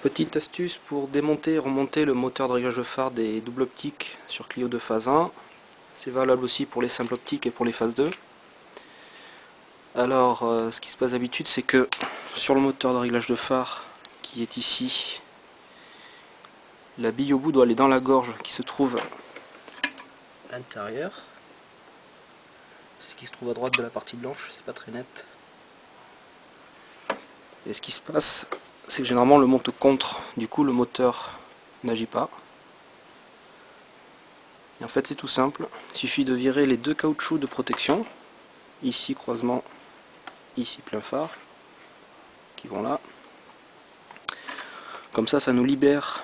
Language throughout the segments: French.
Petite astuce pour démonter et remonter le moteur de réglage de phare des doubles optiques sur Clio de phase 1. C'est valable aussi pour les simples optiques et pour les phases 2. Alors, ce qui se passe d'habitude, c'est que sur le moteur de réglage de phare qui est ici, la bille au bout doit aller dans la gorge qui se trouve à l'intérieur. C'est ce qui se trouve à droite de la partie blanche, c'est pas très net. Et ce qui se passe, c'est que généralement le monte contre, du coup le moteur n'agit pas. Et en fait c'est tout simple, il suffit de virer les deux caoutchoucs de protection, ici croisement, ici plein phare, qui vont là. Comme ça nous libère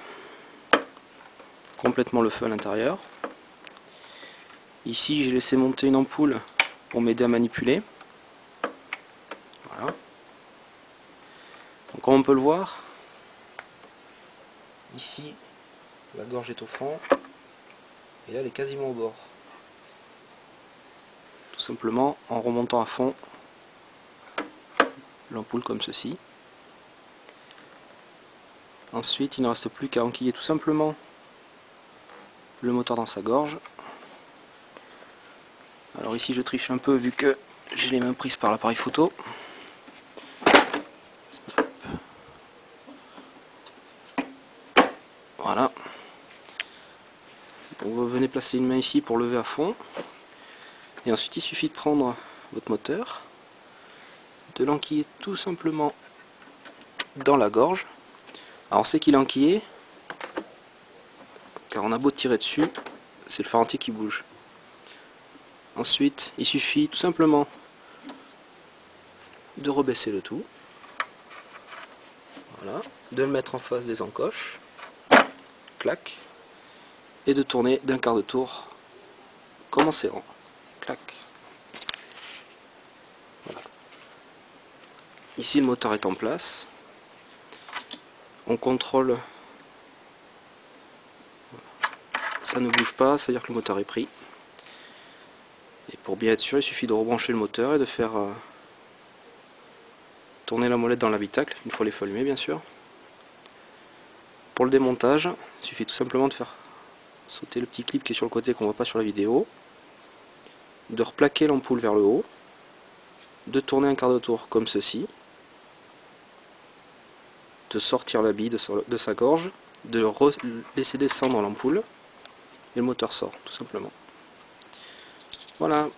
complètement le feu à l'intérieur. Ici j'ai laissé monter une ampoule pour m'aider à manipuler. Voilà. Donc comme on peut le voir, ici la gorge est au fond et là elle est quasiment au bord. Tout simplement en remontant à fond l'ampoule comme ceci. Ensuite il ne reste plus qu'à enquiller tout simplement le moteur dans sa gorge. Alors ici je triche un peu vu que j'ai les mains prises par l'appareil photo. Voilà. Vous venez placer une main ici pour lever à fond. Et ensuite il suffit de prendre votre moteur, de l'enquiller tout simplement dans la gorge. Alors on sait qu'il est enquillé, car on a beau tirer dessus, c'est le phare entier qui bouge. Ensuite il suffit tout simplement de rebaisser le tout. Voilà, de le mettre en face des encoches, clac, et de tourner d'un quart de tour comme en serrant, clac. Voilà. Ici le moteur est en place, on contrôle, ça ne bouge pas, ça veut dire que le moteur est pris. Et pour bien être sûr, il suffit de rebrancher le moteur et de faire tourner la molette dans l'habitacle, une fois les feux allumés bien sûr. Pour le démontage, il suffit tout simplement de faire sauter le petit clip qui est sur le côté qu'on ne voit pas sur la vidéo, de replaquer l'ampoule vers le haut, de tourner un quart de tour comme ceci, de sortir la bille de sa gorge, de laisser descendre l'ampoule, et le moteur sort tout simplement. Voilà.